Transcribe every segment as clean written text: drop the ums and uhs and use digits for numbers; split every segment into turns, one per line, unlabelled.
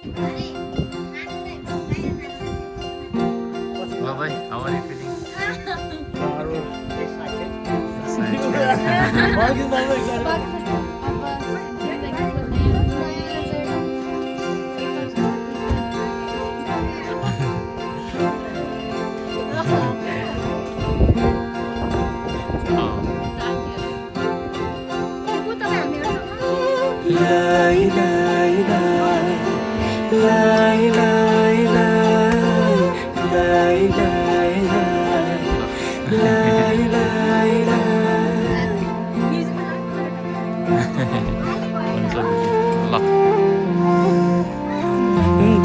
Bye-bye. How are you feeling?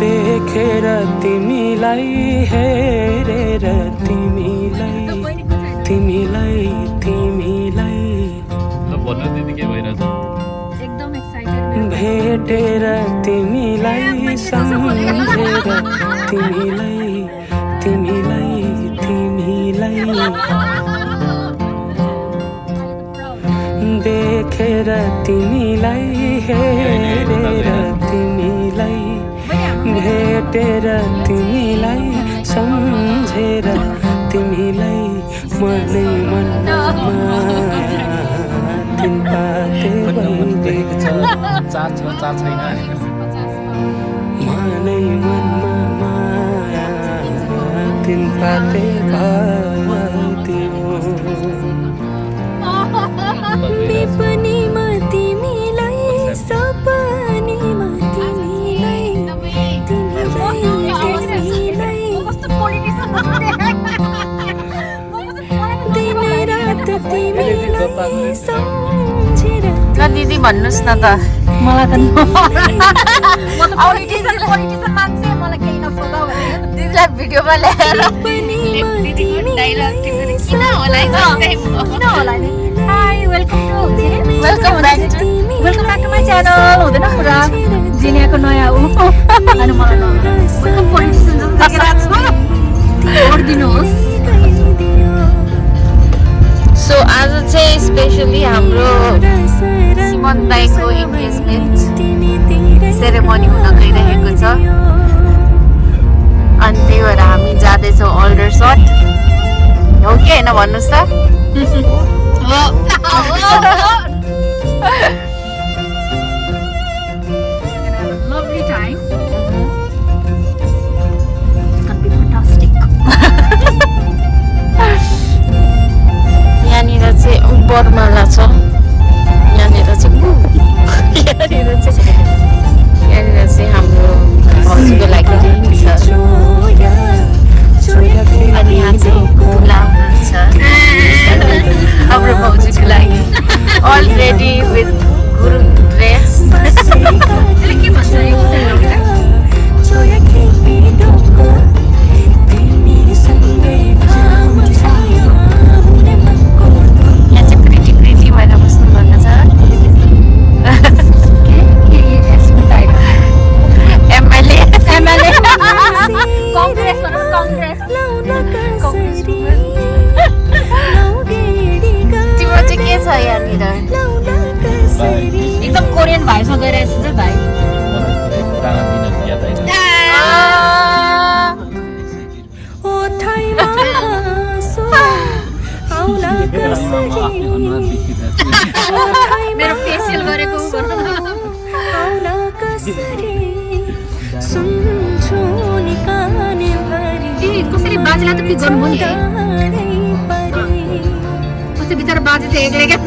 देखेर तिमीलाई हेरेर तिमीलाई तिमीलाई तिमीलाई
भन्नु दिदी के भइरहेछ
एकदम एक्साइटेड
भेटेर तिमीलाई सम्झेर तिमीलाई तिमीलाई तिमीलाई देखेर तिमीलाई हेरेर तिमीलाई भेटेर तिमीलाई सम्झेर तिमीलाई मनै मनमा तिन पाते भइदिएको छ
चार्ज छैन
मनै मनमा माया तिन पाते भइदियो विपनीमा तिमीलाई सपनीमा तिमीलाई
ल दिदी भन्नुहोस् न त मलाई त दिदीलाई भिडियोमा ल्याएर welcome back to my channel हुँदैन पुरा जिनियाको नयाँ ऊ अनि मलाई गरिदिनुहोस्। सो आज चाहिँ स्पेसली हाम्रो सिमन दाईको इन्गेजमेन्ट सेरेमनी हुन गइरहेको छ अनि त्यही भएर हामी जाँदैछौँ अल्डरसट हो कि होइन भन्नुहोस् त lovely time. It's gonna be fantastic. यहाँनिर चाहिँ बरमाला छ यहाँनिर चाहिँ हाम्रो भाउजूको लागि रिङ छ अनि यहाँ चाहिँ फुला हुनुहुन्छ हाम्रो भाउजूको लागि अलरेडी विथ गुरुङ ड्रेस एकदम कोरियन भाइसँग गइरहेको छ भाइ मेरो फेसियल गरेको कसरी बाजेलाई त पिक गर्नु नि कस्तो बिचरा बाजे चाहिँ एक्लै क्या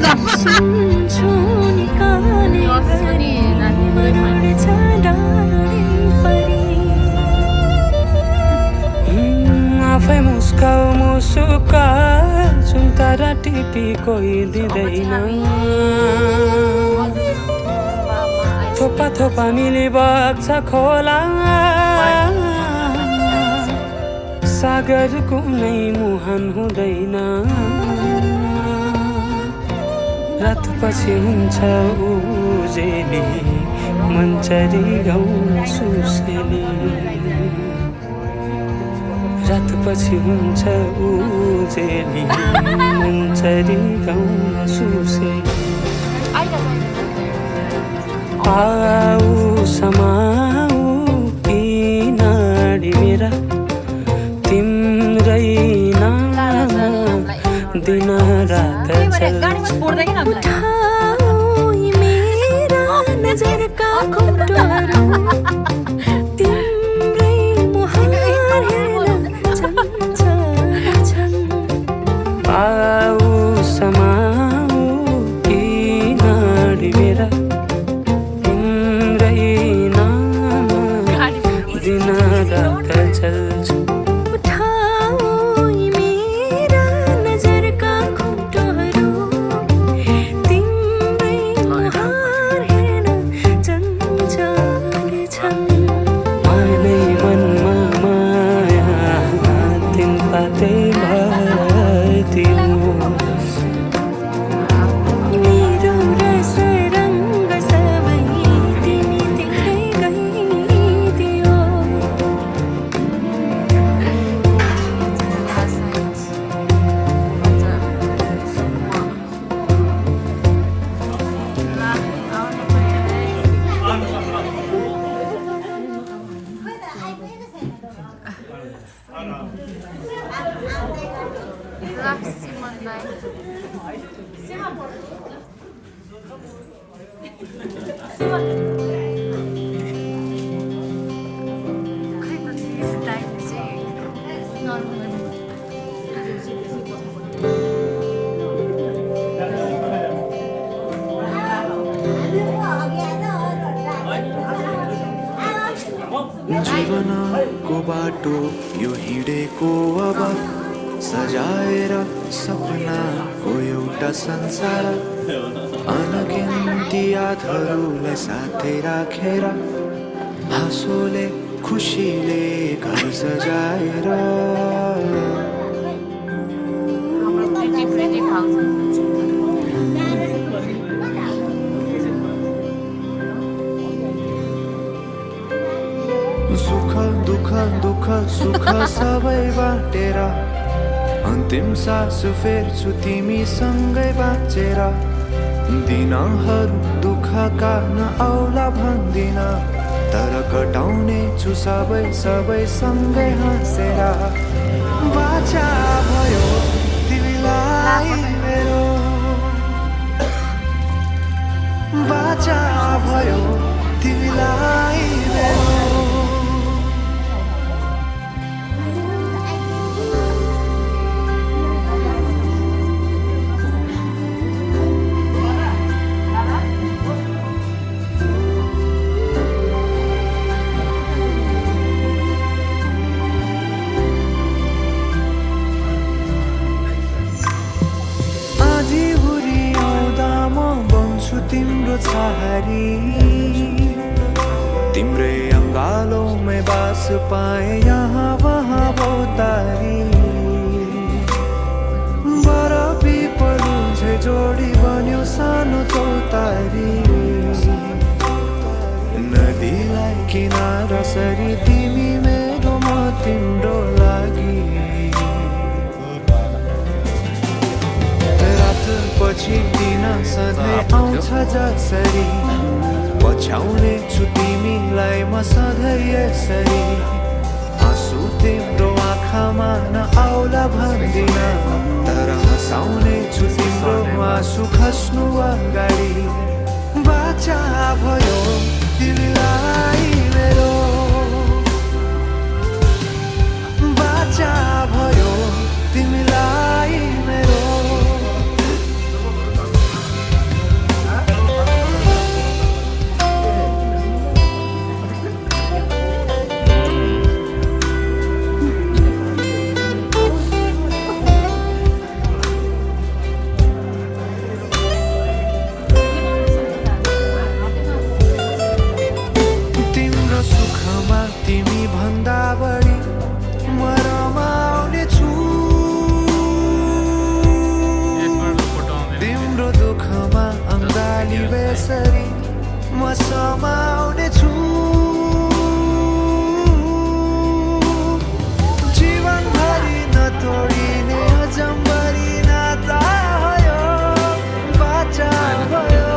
आफै मुस्काउ मुसुका जुन तारा टिपी कोही दिँदैन थोपा थोपा मिली बग्छ खोला सागर कुनै मुहान हुँदैन रात पछि हुन्छ उजेली मन्चरी गाउँ सुसेली रात पछि हुन्छ उजेली मन्चरी गाउँ सुसेली आऊ समाऊ दिन रात
त्यही भएर गाडीमा छोड्दै किन हामीलाई
मेरा नजर का खुट्टाहरू तिम्रै मुहार हेर्न छन्
पाऊ समाऊ किनारी मेरा तिम्रै नाम दिन रात चल्छ
मेरा नजर का खुट्टाहरू तिम्रै मुहार हेर्न चञ्चल छन्
मनै मनमा माया तिन पाते भइदियो
मेरो रस रङ्ग सबै तिमी तिम्रै गइदियो
जीवनको बाटो यो हिँडेको अब सजाएर सपनाको एउटा संसार अनगिन्ती यादहरूलाई साथै राखेर हाँसोले खुसीले घर सजाएर सुख दुःख दुःख सुख सबै बाटेर अन्तिम सास फेर्छु तिमीसँगै बाँचेर दिनहरू दुःखका नआउला भन्दिन तर कटाउने छु सबै सबै सँगै हाँसेर बाचा भयो तिमीलाई मेरो बाचा भयो तिमीलाई मेरो तिम्रो छहारी तिम्रै अङ्गालोमै बास पाए यहाँ वहाँ बहुतारी बरफी परू झै जोडी बन्यो सानो चौतारी नदीलाई किनारा सरी तिमी मेरो म तिम्रो लागि पछि दिन सधैँ आउँछ जसरी पछ्याउने छु तिमीलाई म सधैँ यसरी आँसु तिम्रो आँखामा नआउला भन्दिन तर हँसाउने छु तिम्रो आँसु खस्नु अगाडि बाचा भयो तिमीलाई मेरो बाचा भयो तिमीलाई मेरो म समाउने छु जीवनभरि नतोडिने अजम्बरी नाता भयो बाचा भयो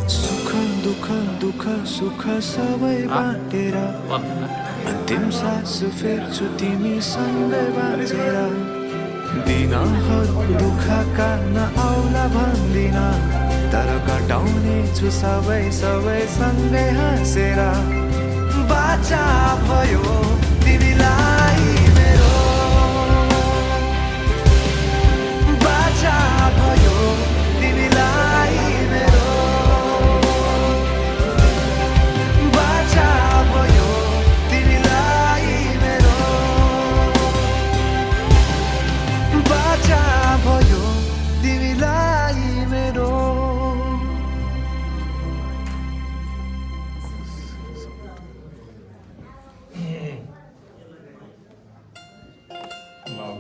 सुख दुःख दुःख सुख सबै बाटेर तिम्सासु फेर्छु तिमीसँगै बाँचेर दिनहरू दुःखका नआउला भन्दिन तर कटाउने छु सबै सँगै हाँसेर बाचा भयो तिमीलाई मेरो बाचा भयो तिमीलाई मेरो बाचा भयो तिमीलाई मेरो बाचा भयो तिमीलाई मेरो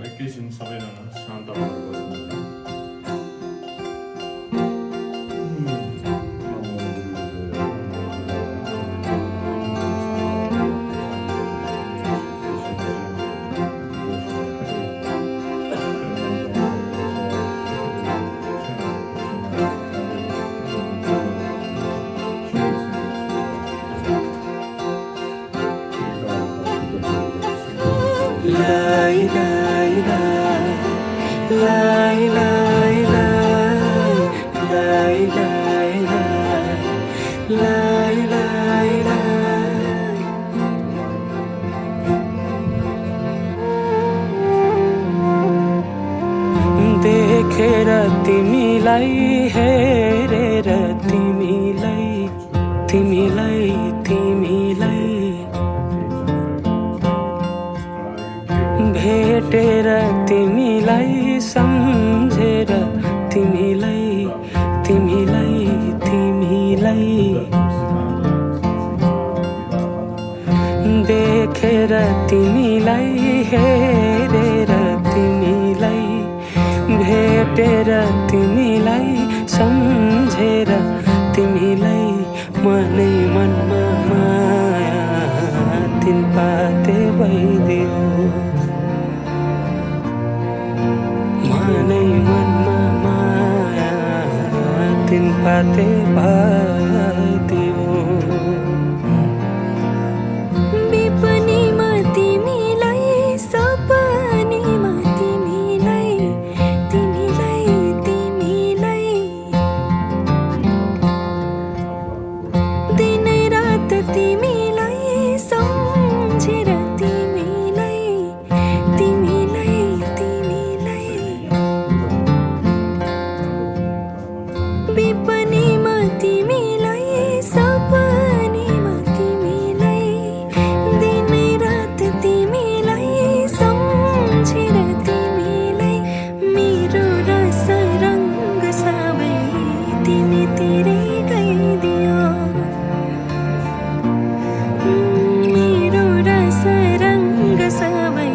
एकैछिन सबैजना शान्त भएर बस्नु।
Lai lai lai lai lai lai lai lai lai lai देखेर तिमीलाई हेरेर तिमीलाई तिमीलाई तिमीलाई भेटेर तिमीलाई सम्झेर तिमीलाई तिमीलाई तिमीलाई देखेर तिमीलाई हेरेर तिमीलाई भेटेर तिमीलाई सम्झेर तिमीलाई मनै मनमा माया तिन पाते भइदियो मनै मनमा माया तिन पाते भइदियो
विपनीमा तिमीलाई सपनीमा तिमीलाई तिमीलाई तिमीलाई दिनै रात तिमीलाई सम्झेर तिमीलाई तिमीलाई तिमीलाई विपनीमा तिमीलाई सपनीमा तिमीलाई दिनै रात तिमीलाई सम्झेर तिमीलाई मेरो रस रङ्ग सबै तिमीतिरै गइदियो मेरो रस रङ्ग सबै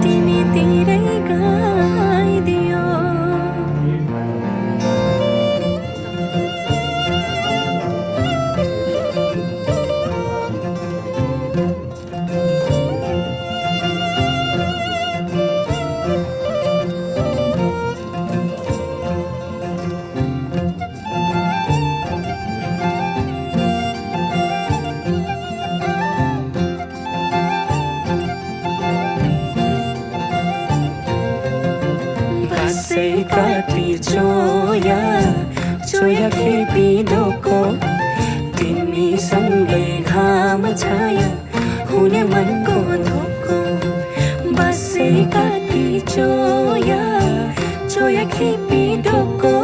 तिमीतिरै गइदियो
कसै काटी चोया चोया खेपी ढोको तिमीसँगै घाम छाया हुने मनको धोको बसै काटी चोया चोया खेपी ढोको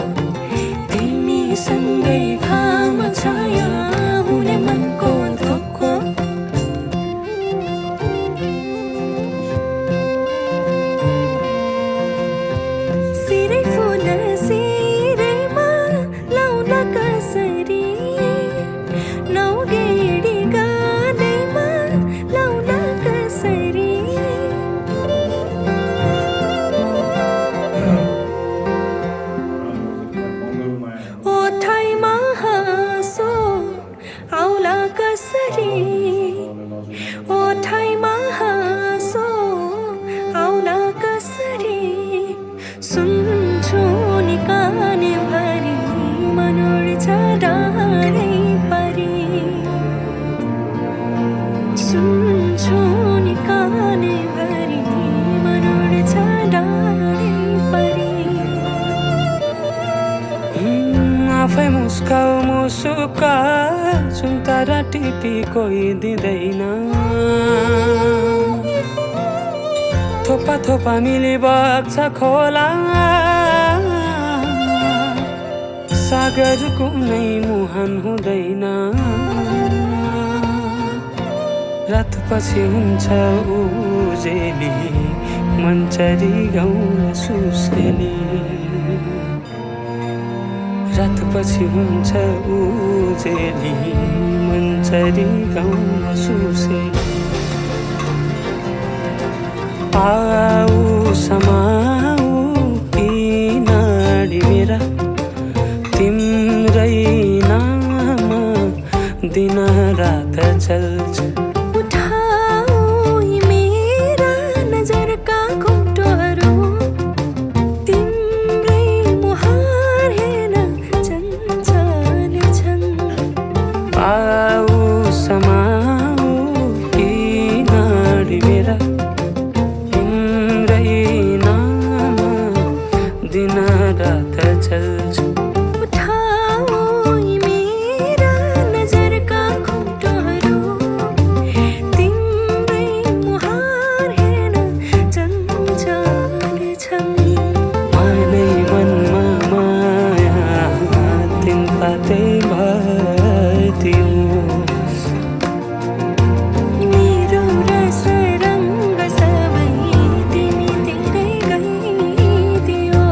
तिमीसँगै घाम छाया हुने मनको धोको
सिरै फुल सिरैमा लाउन कसरी नौगेडी गादैमा लाउन कसरी ओठैमा
आफै मुस्काऊ मुसुका जुन तारा टिपी कोही दिँदैन थोपा थोपा मिली बग्छ खोला सागर कुनै मुहान हुँदैन रात पछि हुन्छ उजेली मन्चरी गाउन सुसेली रात पछि हुन्छ उजेली मन्चरी गाउन सुसेली आऊ समाऊ नाडी मेरा तिम्रै नाम दिन रात चल्छ
उठाऊ यी मेरा नजरका घुम्टोहरू तिम्रै मुहार हेर्न चञ्चल छन्
आऊ समाऊ नाडी मेरा तिम्रै नाम दिन रात चल्छ
उठाऊ यी मेरा नजरका घुम्टोहरू तिम्रै मुहार हेर्न चञ्चल छन्
मानै मनमा माया तिन पातै भरिदियोस्
मेरो रस रङ्ग सबै तिमीतिरै गइदियो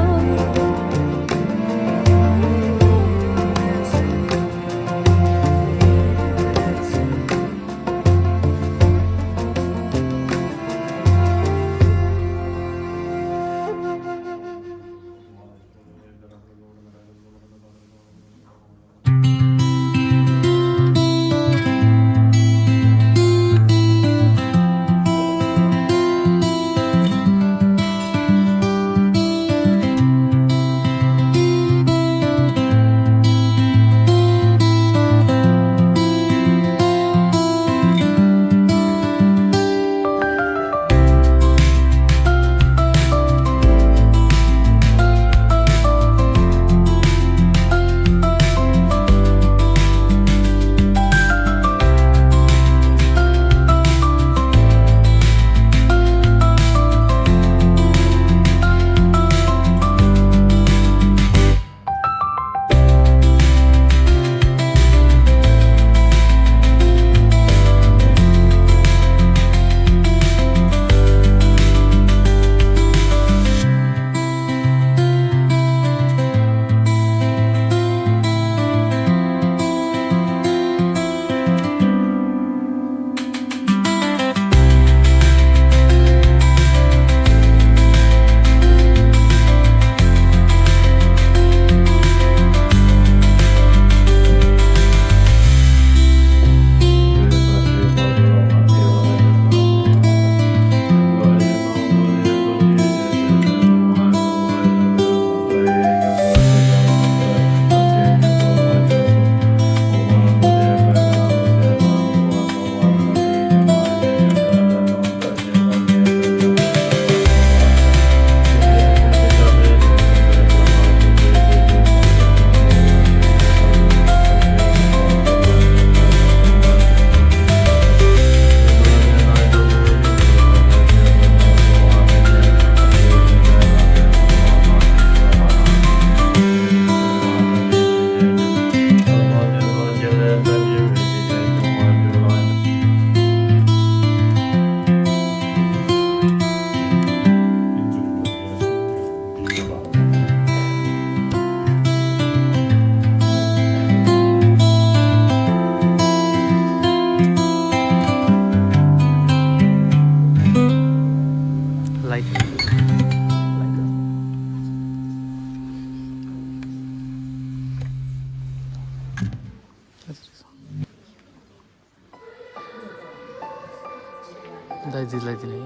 दाइजीलाई दिने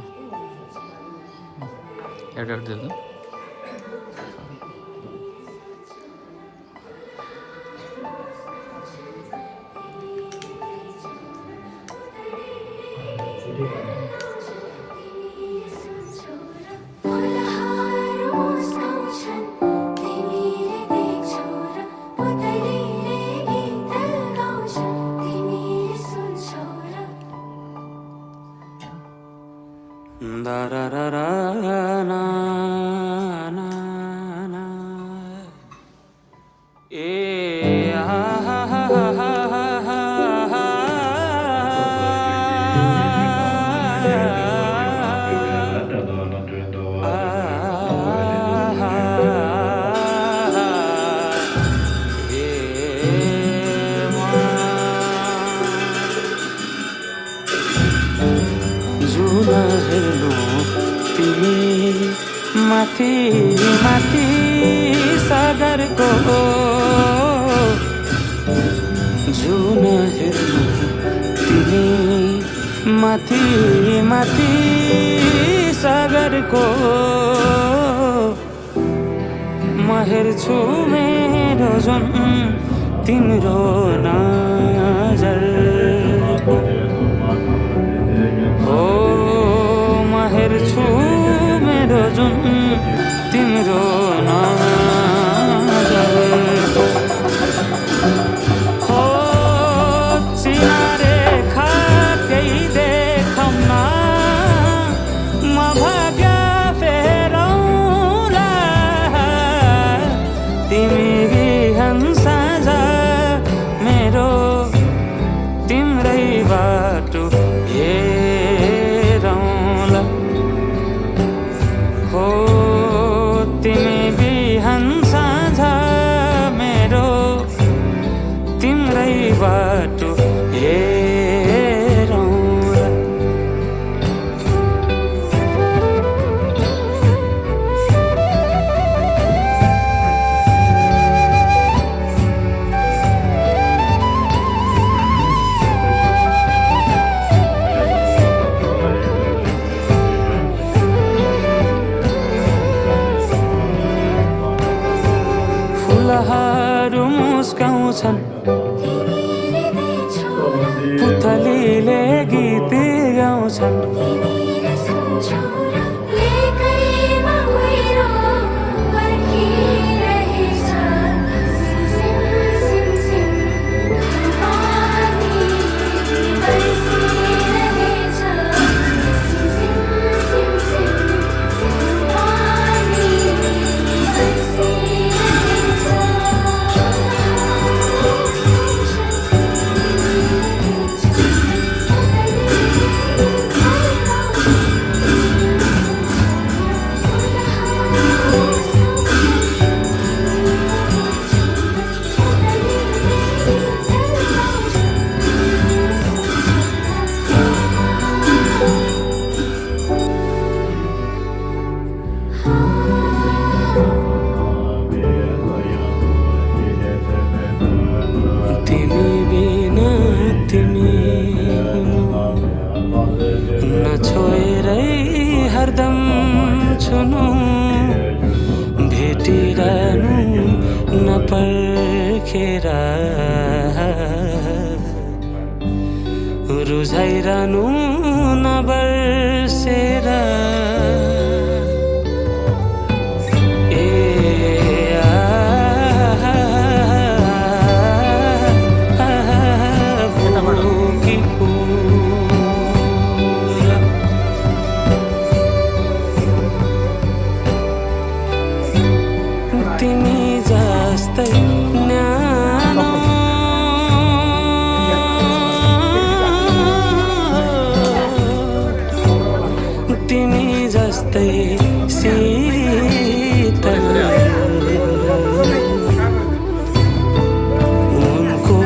एउटा दिनु
फुलहार मुस्काउँछन् तिमीले देख्छौ र
माथि माथि सागरको जुन हेर्नु तिमी माथि माथि सागरको म हेर्छु मेरो जुन तिम्रो नजर हो म हेर्छु मेरो जुन तिम्रो नजर हो चिनारे खा केही देखाउन म भाग्य फेरौँला तिमी बिहान साँझ मेरो तिम्रै बाटो हेरौँला हो तिमी बिहान साँझ मेरो तिम्रै बाटो हेरौँला फुलहरू मुस्काउँछन् पुतलीले गीत गाउँछन् तिमी बिना तिमी नछोएरै हरदम छुनु भेटिरहनु नपर्खेर रुझाइरहनु नबर्सेर तिमी जस्तै न्यानो तिमी जस्तै शीतल उनको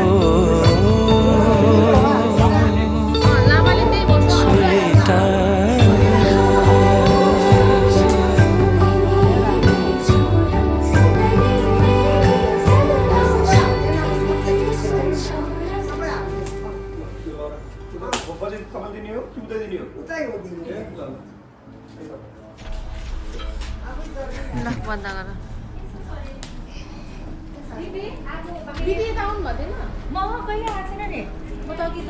ल बन्द गर दिदी त आउनु भएन म कहिले आएको छैन नि म त अघि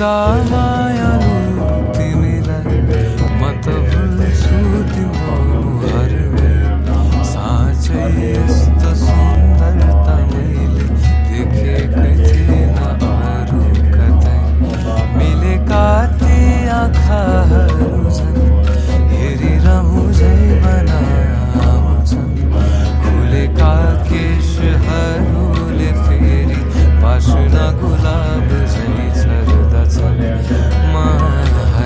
हेर्दा मायालु तिमीलाई म त भुल्छु तिम्रो अनुहारमै साँच्चै यस्तो सुन्दरता मैले देखेकै थिएन अरू कतै मिलेका ती आँखाहरू छन् हेरिरहँ झै बनाउँछन् खुलेका केशहरूले फेरि बासना गुलाब झै छर्दछन् म हराए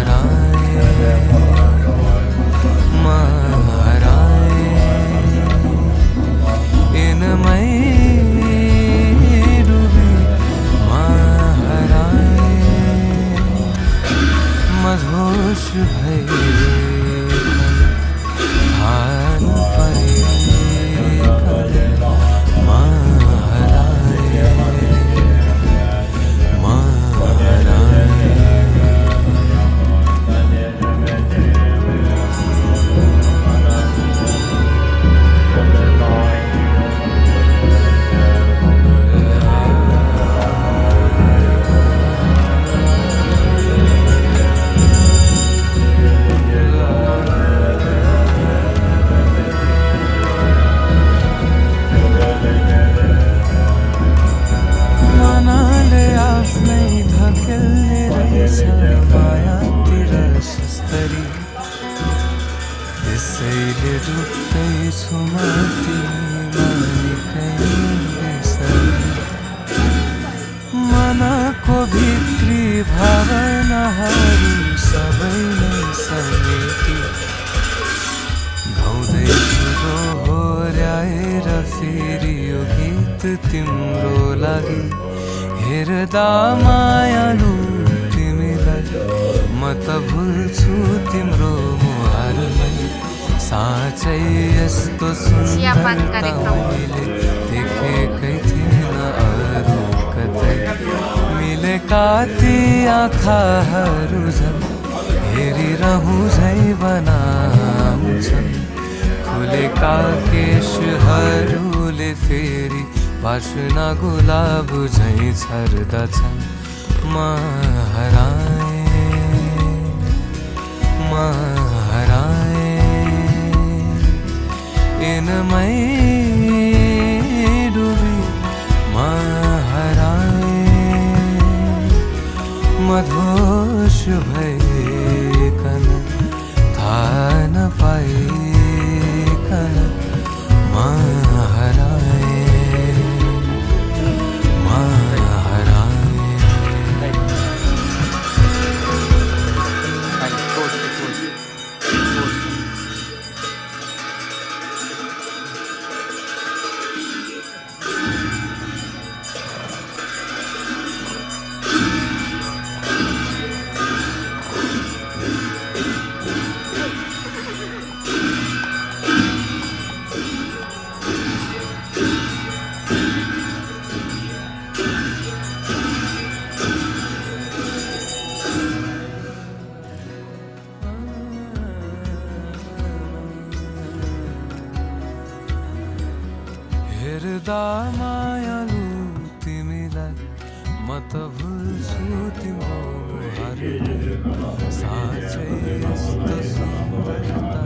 यिनमै डुबी म हराए मधोस भइकन थाहा नपाइकन म हराए म हराए मनाले आफ्नै धकेल्ने रहेछ मायातिर सुस्तरी त्यसैले डुब्दैछु म तिमीमा निकै बेसरी मनको भित्री भावनाहरू सबैलाई समेटी गाउँदैछु दोहोर्याएर फेरि यो गीत तिम्रो लागि हेर्दा मायालु तिमीलाई म त भुल्छु तिम्रो मुहारमै साँच्चै यस्तो सुन्दरता मैले देखेकै थिएन अरू कतै मिलेका ती आँखाहरू झन् हेरिरहँ झै बनाउँछन् खुलेका केशहरूले फेरि बासना गुलाब झै छर्दछन् म हराए यिनमै डुबी म हराए मधोस भइकन थाहा नपाइकन म हराए म हराए हेर्दा मायालु तिमीलाई म त भुल्छु तिम्रो अनुहारमै साँच्चै यस्तो सुन्दरता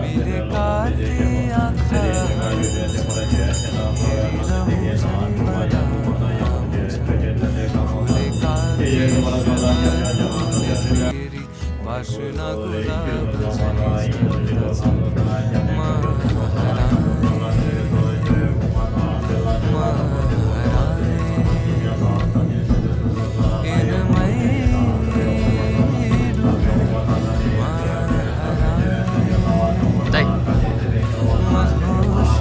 मिलेका ती आँखाहरू खुलेका फेरि बासना गुलाब झै छर्दछन् म हराए यिनमै डुबी म हराए मधोस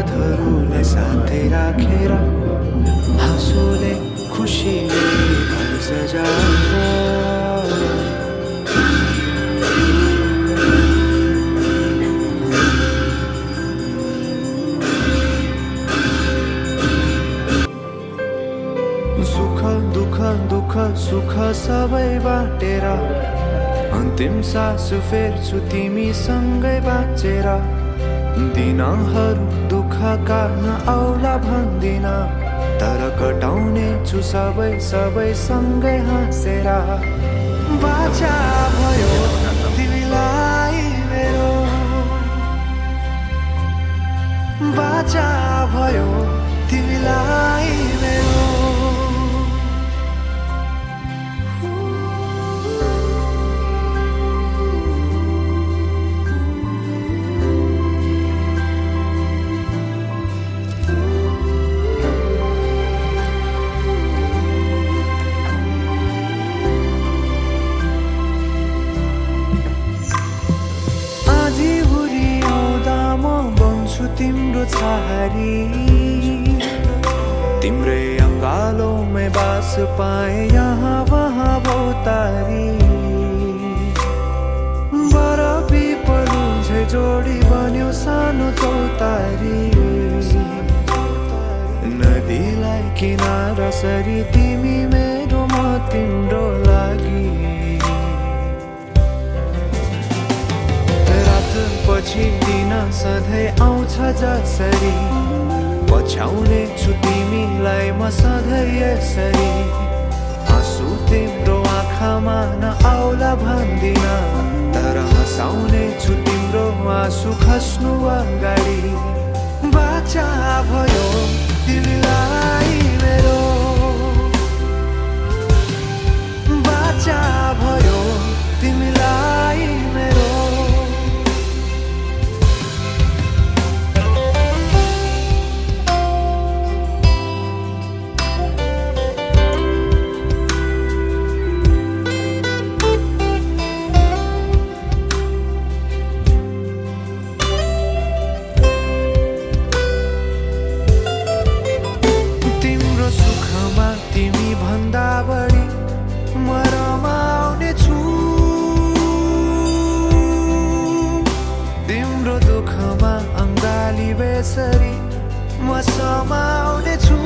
यादहरूलाई साथै राखेर हाँसोले खुसीले घर सजाएर सुख दुःख दुःख सुख सबै बाटेर अन्तिम सास फेर्छु तिमीसँगै बाँचेर दिनहरू दुःखका नआउला भन्दिन तर कटाउने छु सबै सबै सँगै हाँसेर बाचा भयो तिमीलाई मेरो बाचा भयो तिमीलाई मेरो तिम्रो छहारी तिम्रै अङ्गालोमै बास पाए यहाँ वहाँ भौतारी बरफी पलु झै जोडी बन्यो सानो चौतारी नदीलाई किनारा सरी तिमी मेरो म तिम्रो लागि पछि दिन सधैँ आउँछ जसरी पछ्याउने छु तिमीलाई म सधैँ यसरी आँसु तिम्रो आँखामा नआउला भन्दिन तर हँसाउने छु तिम्रो आँसु खस्नु अगाडि बाचा भयो तिमीलाई मेरो बाचा भयो तिमीलाई मेरो बेसरी म समाउने छु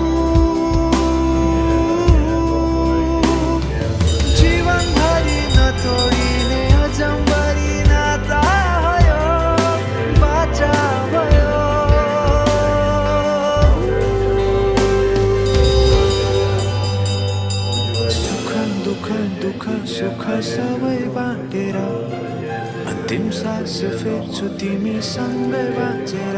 जीवनभरि नतोडिने अजम्बरी नाता भयो बाचा भयो सुख दुःख दुःख सुख सबै बाँडेर अन्तिम सास फेर्छु तिमीसँगै बाँचेर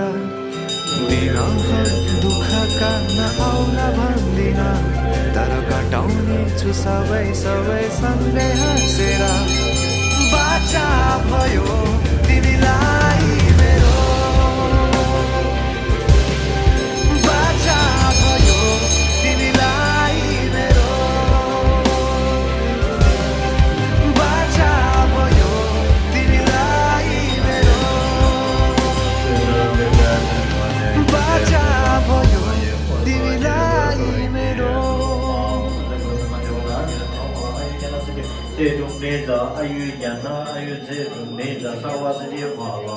दिनहरू दुःखका नआउला भन्दिन तर कटाउने छु सबै सबै सँगै हाँसेर बाचा भयो तिमीलाई मेरो बाचा भयो तिमीलाई मेरो बाचा भयो तिमीलाई मेरो बाचा भयो तिमीलाई मेरो
这种那个爱有言呐，爱有这种那个啥话是的话了。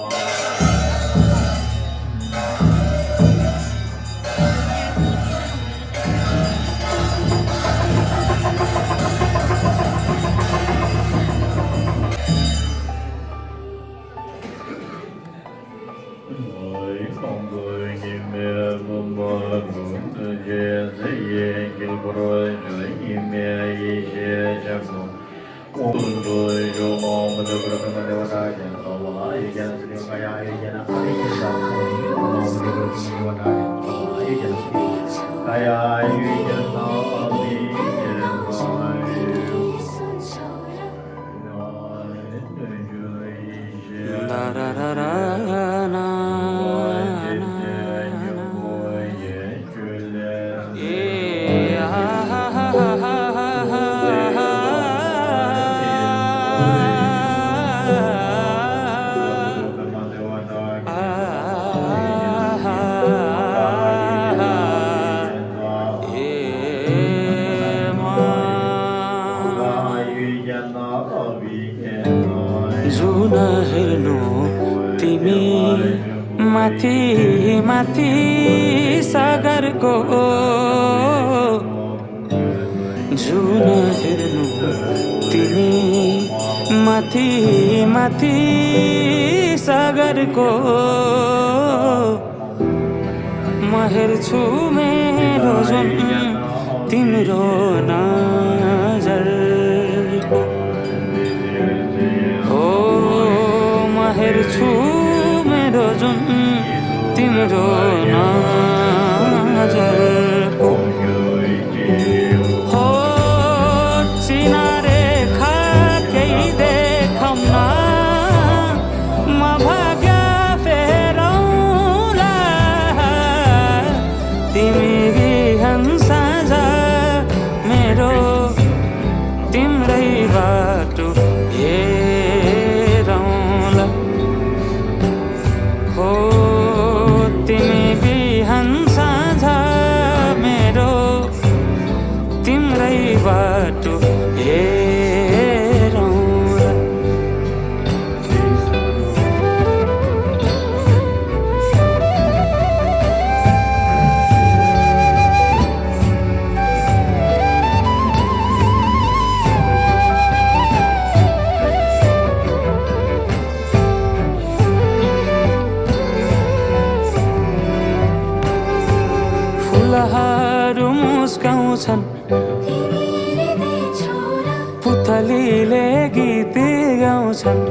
माथि माथि सागरको जुन हेर्नु तिमी माथि माथि सागरको म हेर्छु मेरो जुन तिम्रो नजरको हो म हेर्छु मेरो जुन तिम्रो नजरको हो चिनारेखा केही देखाउन म भाग्य फेरौँला तिमी बिहान साँझ मेरो तिम्रै बाटो हेरौँला हो तिमी बिहान साँझ मेरो तिम्रै बाटो हेरौँला फुलहरू मुस्काउँछन् पुतलीले गीत गाउँछन्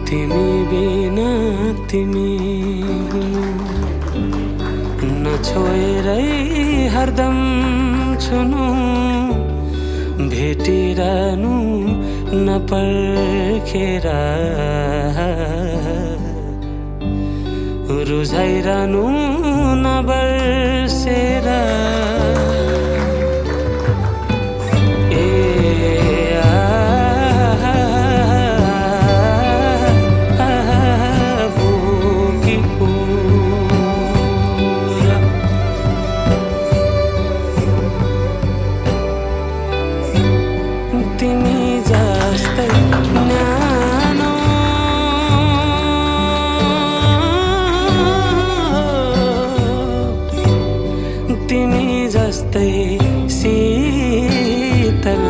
तिमी बिना तिमी नछोएरै हरदम छुनु भेटिरहनु नपर्खेर रुझाइरहनु नबर्सेर तिमी जस्तै न्यानो तिमी जस्तै शीतल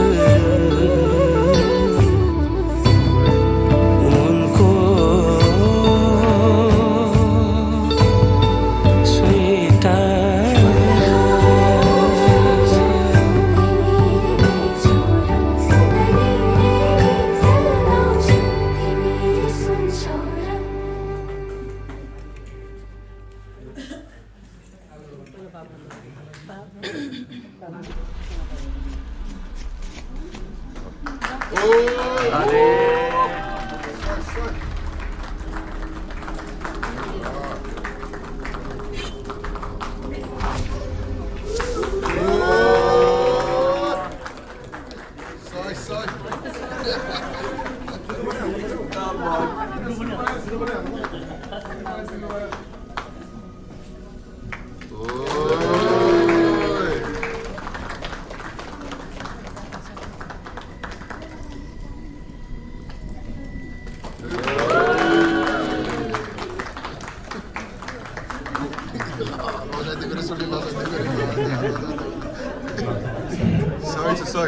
उनको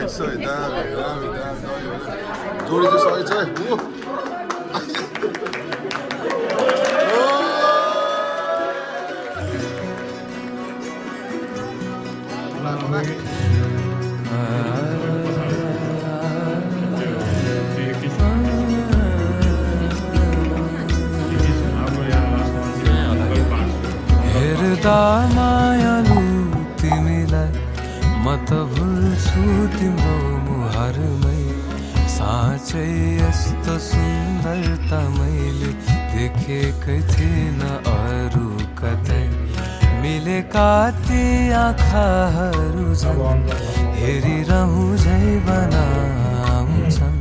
Side, down. Dory just side.
हेर्दा मायालु तिमीलाई म त भुल्छु तिम्रो मुहारमै साँच्चै यस्तो सुन्दरता मैले देखेकै थिएन अरू कतै मिलेका ती आँखाहरू झन् हेरिरहँ झै बनाउँछन्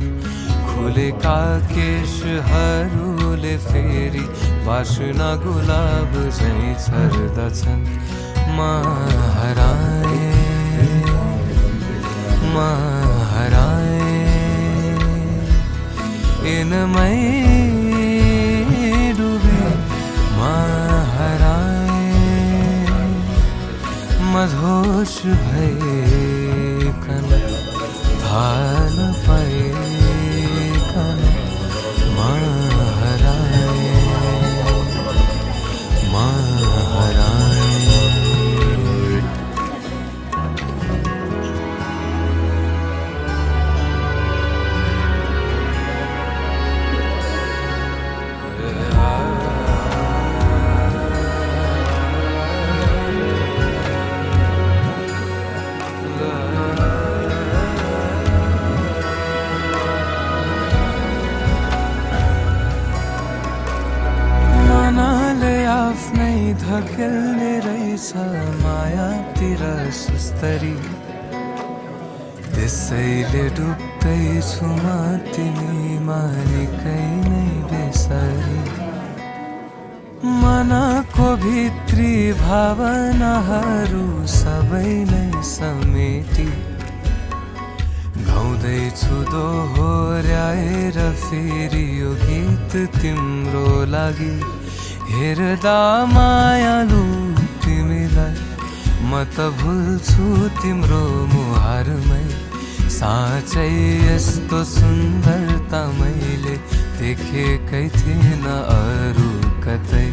खुलेका केशहरूले फेरि बासना गुलाब झै छर्दछन् म हराए इनमै डुबे म हराए मधोस भइकन थाहा नपाइकन म हराए धकेल्ने रहेछ मायातिर सुस्तरी त्यसैले डुब्दैछु म तिमीमा निकै नै बेसरी मनको भित्री भावनाहरू सबै नै समेटी गाउँदैछु दोहोर्याएर फेरि यो गीत तिम्रो लागि हेर्दा मायालु तिमीलाई म त भुल्छु तिम्रो मुहारमै साँच्चै यस्तो सुन्दरता मैले देखेकै थिएन अरू कतै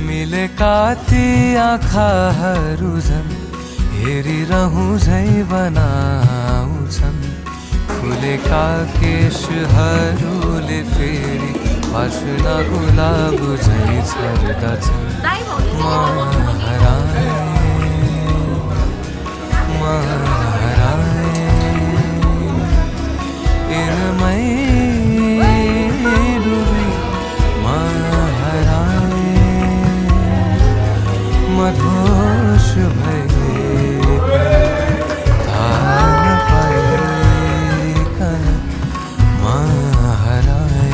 मिलेका ती आँखाहरू झन् हेरिरहँ झै बनाउँछन् खुलेका केशहरूले फेरि बासना गुलाब झै छर्दछन् म हराए इनमै डुबे म हराए मधोस भइकन थाहा नपाइकन म हराए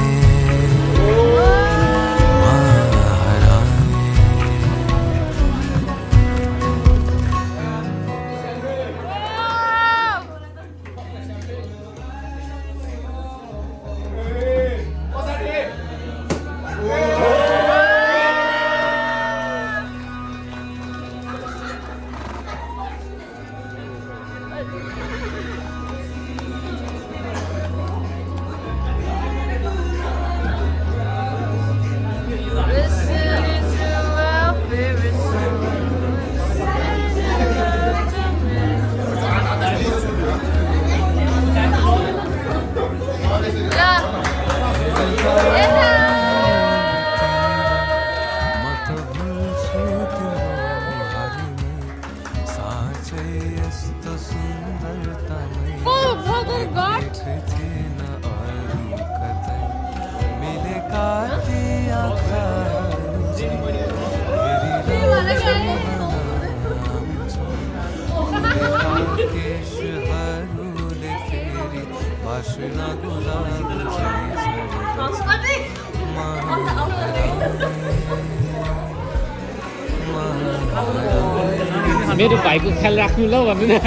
बासना गुलाब
मेरो भाइको ख्याल राख्नु ल भन्नु न